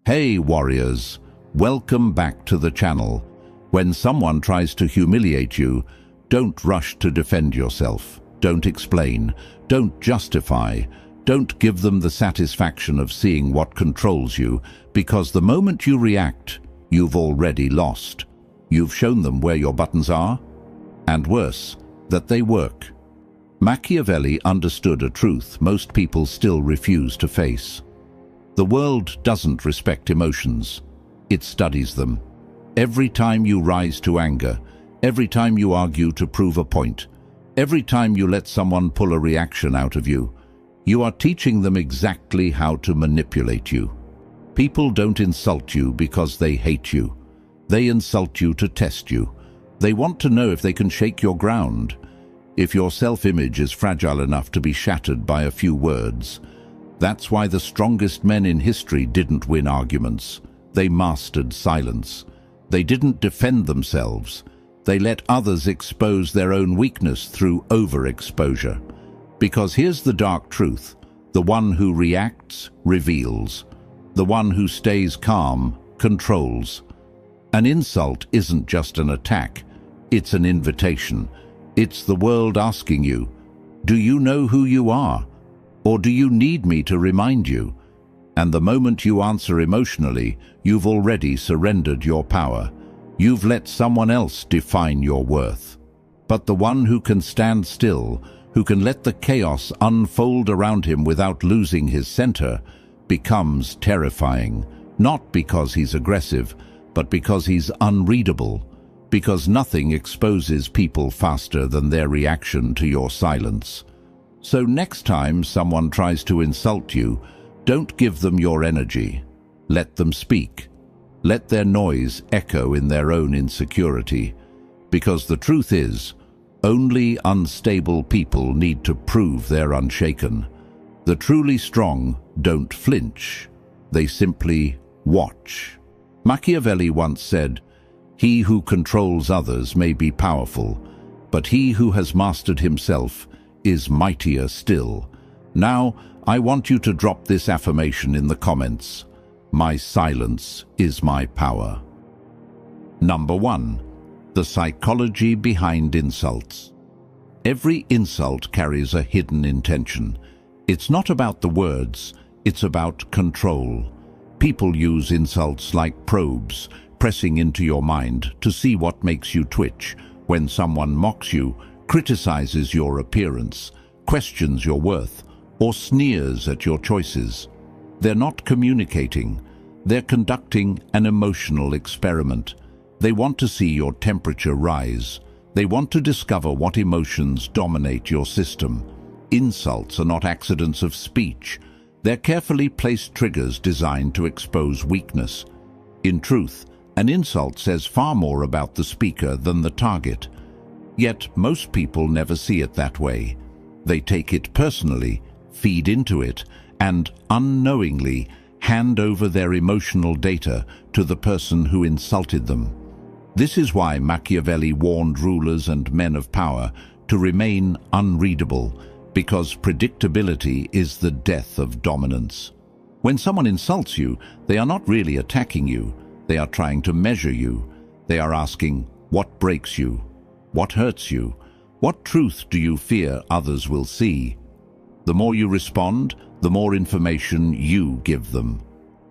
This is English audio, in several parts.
Hey warriors, welcome back to the channel. When someone tries to humiliate you, don't rush to defend yourself. Don't explain. Don't justify. Don't give them the satisfaction of seeing what controls you, because the moment you react, you've already lost. You've shown them where your buttons are, and worse, that they work. Machiavelli understood a truth most people still refuse to face. The world doesn't respect emotions. It studies them. Every time you rise to anger, every time you argue to prove a point, every time you let someone pull a reaction out of you, you are teaching them exactly how to manipulate you. People don't insult you because they hate you. They insult you to test you. They want to know if they can shake your ground. If your self-image is fragile enough to be shattered by a few words. That's why the strongest men in history didn't win arguments. They mastered silence. They didn't defend themselves. They let others expose their own weakness through overexposure. Because here's the dark truth: the one who reacts reveals. The one who stays calm controls. An insult isn't just an attack. It's an invitation. It's the world asking you, do you know who you are? Or do you need me to remind you? And the moment you answer emotionally, you've already surrendered your power. You've let someone else define your worth. But the one who can stand still, who can let the chaos unfold around him without losing his center, becomes terrifying. Not because he's aggressive, but because he's unreadable. Because nothing exposes people faster than their reaction to your silence. So next time someone tries to insult you, don't give them your energy. Let them speak. Let their noise echo in their own insecurity. Because the truth is, only unstable people need to prove they're unshaken. The truly strong don't flinch. They simply watch. Machiavelli once said, "He who controls others may be powerful, but he who has mastered himself is mightier still." Now, I want you to drop this affirmation in the comments. My silence is my power. Number 1. The psychology behind insults. Every insult carries a hidden intention. It's not about the words, it's about control. People use insults like probes, pressing into your mind to see what makes you twitch. When someone mocks you, criticizes your appearance, questions your worth, or sneers at your choices, they're not communicating. They're conducting an emotional experiment. They want to see your temperature rise. They want to discover what emotions dominate your system. Insults are not accidents of speech. They're carefully placed triggers designed to expose weakness. In truth, an insult says far more about the speaker than the target. Yet most people never see it that way. They take it personally, feed into it, and unknowingly hand over their emotional data to the person who insulted them. This is why Machiavelli warned rulers and men of power to remain unreadable, because predictability is the death of dominance. When someone insults you, they are not really attacking you. They are trying to measure you. They are asking, what breaks you? What hurts you? What truth do you fear others will see? The more you respond, the more information you give them.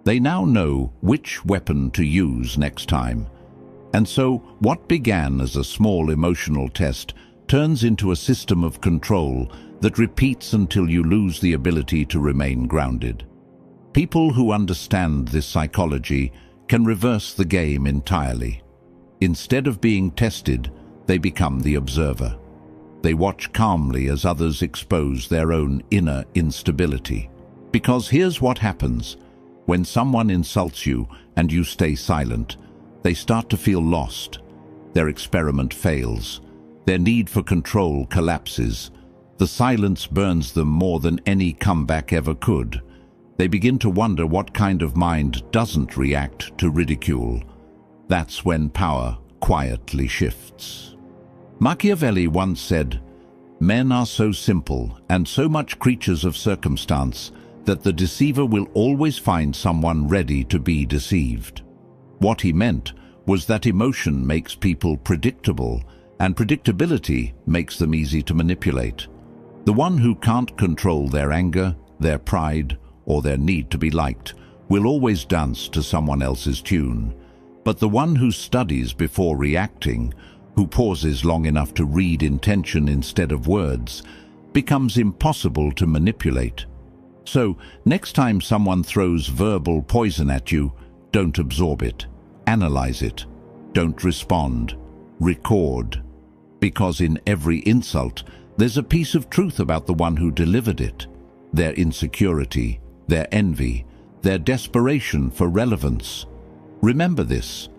They now know which weapon to use next time. And so, what began as a small emotional test turns into a system of control that repeats until you lose the ability to remain grounded. People who understand this psychology can reverse the game entirely. Instead of being tested, they become the observer. They watch calmly as others expose their own inner instability. Because here's what happens. When someone insults you and you stay silent, they start to feel lost. Their experiment fails. Their need for control collapses. The silence burns them more than any comeback ever could. They begin to wonder what kind of mind doesn't react to ridicule. That's when power quietly shifts. Machiavelli once said, "Men are so simple and so much creatures of circumstance that the deceiver will always find someone ready to be deceived. What he meant was that emotion makes people predictable, and predictability makes them easy to manipulate. The one who can't control their anger, their pride, or their need to be liked will always dance to someone else's tune. But the one who studies before reacting, who pauses long enough to read intention instead of words, becomes impossible to manipulate. So, next time someone throws verbal poison at you, don't absorb it. Analyze it. Don't respond. Record. Because in every insult, there's a piece of truth about the one who delivered it. Their insecurity, their envy, their desperation for relevance. Remember this.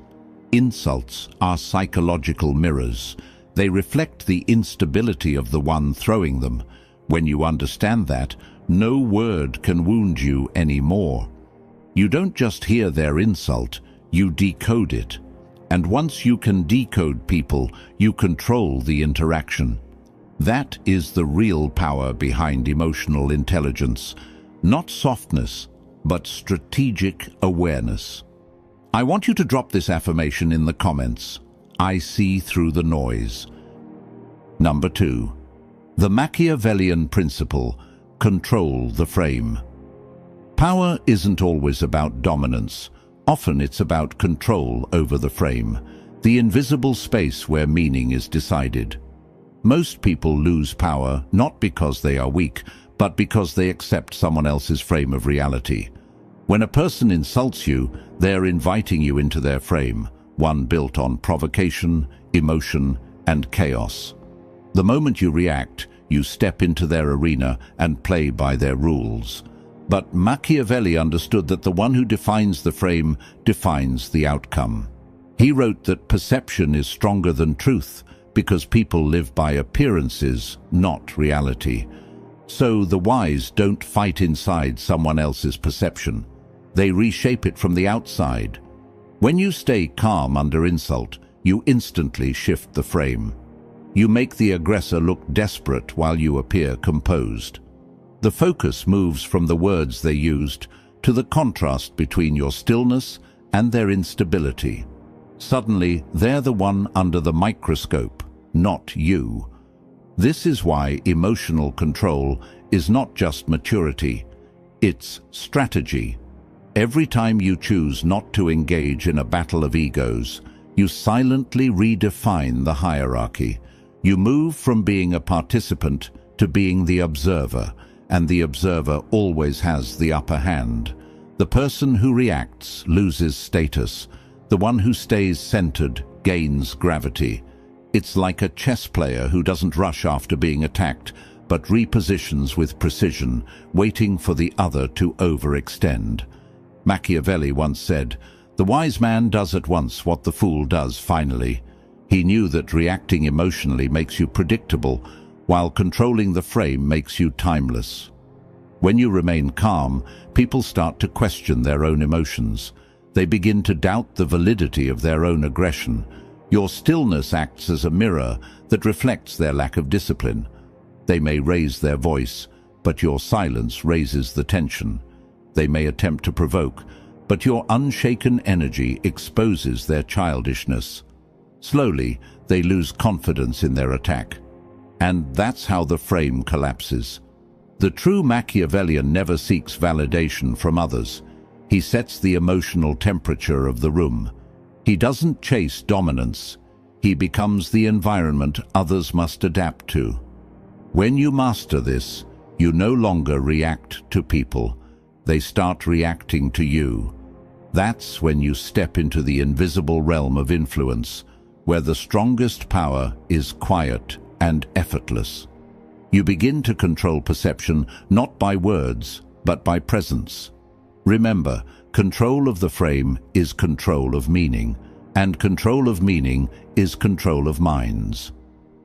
Insults are psychological mirrors. They reflect the instability of the one throwing them. When you understand that, no word can wound you anymore. You don't just hear their insult, you decode it. And once you can decode people, you control the interaction. That is the real power behind emotional intelligence. Not softness, but strategic awareness. I want you to drop this affirmation in the comments. I see through the noise. Number 2. The Machiavellian principle: control the frame. Power isn't always about dominance. Often it's about control over the frame, the invisible space where meaning is decided. Most people lose power not because they are weak, but because they accept someone else's frame of reality. When a person insults you, they're inviting you into their frame, one built on provocation, emotion, and chaos. The moment you react, you step into their arena and play by their rules. But Machiavelli understood that the one who defines the frame defines the outcome. He wrote that perception is stronger than truth because people live by appearances, not reality. So the wise don't fight inside someone else's perception. They reshape it from the outside. When you stay calm under insult, you instantly shift the frame. You make the aggressor look desperate while you appear composed. The focus moves from the words they used to the contrast between your stillness and their instability. Suddenly, they're the one under the microscope, not you. This is why emotional control is not just maturity, it's strategy. Every time you choose not to engage in a battle of egos, you silently redefine the hierarchy. You move from being a participant to being the observer, and the observer always has the upper hand. The person who reacts loses status. The one who stays centered gains gravity. It's like a chess player who doesn't rush after being attacked, but repositions with precision, waiting for the other to overextend. Machiavelli once said, "The wise man does at once what the fool does finally." He knew that reacting emotionally makes you predictable, while controlling the frame makes you timeless. When you remain calm, people start to question their own emotions. They begin to doubt the validity of their own aggression. Your stillness acts as a mirror that reflects their lack of discipline. They may raise their voice, but your silence raises the tension. They may attempt to provoke, but your unshaken energy exposes their childishness. Slowly, they lose confidence in their attack. And that's how the frame collapses. The true Machiavellian never seeks validation from others. He sets the emotional temperature of the room. He doesn't chase dominance. He becomes the environment others must adapt to. When you master this, you no longer react to people. They start reacting to you. That's when you step into the invisible realm of influence, where the strongest power is quiet and effortless. You begin to control perception not by words, but by presence. Remember, control of the frame is control of meaning, and control of meaning is control of minds.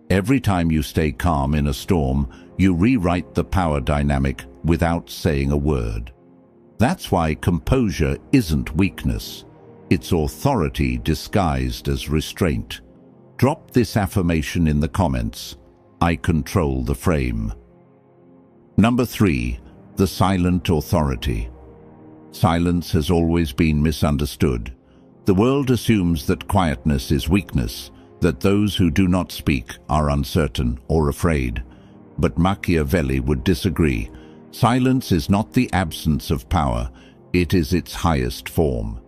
Every time you stay calm in a storm, you rewrite the power dynamic without saying a word. That's why composure isn't weakness. It's authority disguised as restraint. Drop this affirmation in the comments. I control the frame. Number 3. The silent authority. Silence has always been misunderstood. The world assumes that quietness is weakness, that those who do not speak are uncertain or afraid. But Machiavelli would disagree. Silence is not the absence of power, it is its highest form.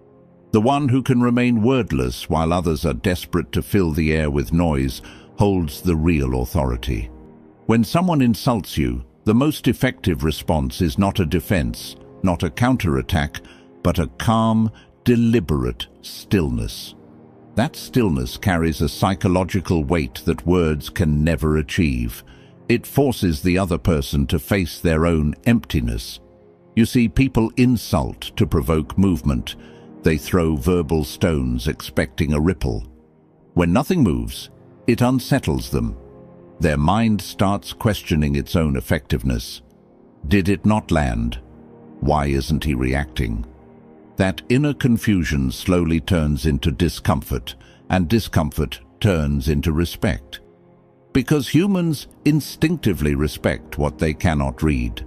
The one who can remain wordless while others are desperate to fill the air with noise holds the real authority. When someone insults you, the most effective response is not a defense, not a counterattack, but a calm, deliberate stillness. That stillness carries a psychological weight that words can never achieve. It forces the other person to face their own emptiness. You see, people insult to provoke movement. They throw verbal stones expecting a ripple. When nothing moves, it unsettles them. Their mind starts questioning its own effectiveness. Did it not land? Why isn't he reacting? That inner confusion slowly turns into discomfort, and discomfort turns into respect. Because humans instinctively respect what they cannot read.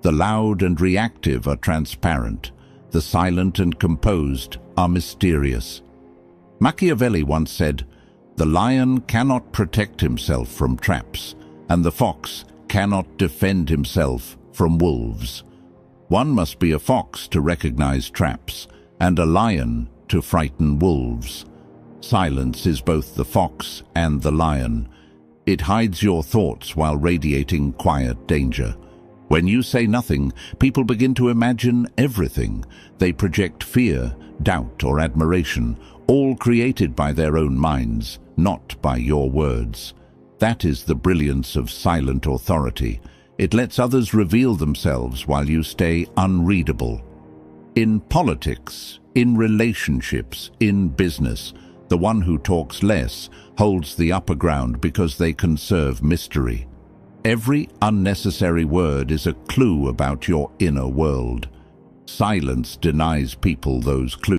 The loud and reactive are transparent. The silent and composed are mysterious. Machiavelli once said, "The lion cannot protect himself from traps, and the fox cannot defend himself from wolves." One must be a fox to recognize traps, and a lion to frighten wolves. Silence is both the fox and the lion. It hides your thoughts while radiating quiet danger. When you say nothing, people begin to imagine everything. They project fear, doubt, or admiration, all created by their own minds, not by your words. That is the brilliance of silent authority. It lets others reveal themselves while you stay unreadable. In politics, in relationships, in business, the one who talks less holds the upper ground because they conserve mystery. Every unnecessary word is a clue about your inner world. Silence denies people those clues.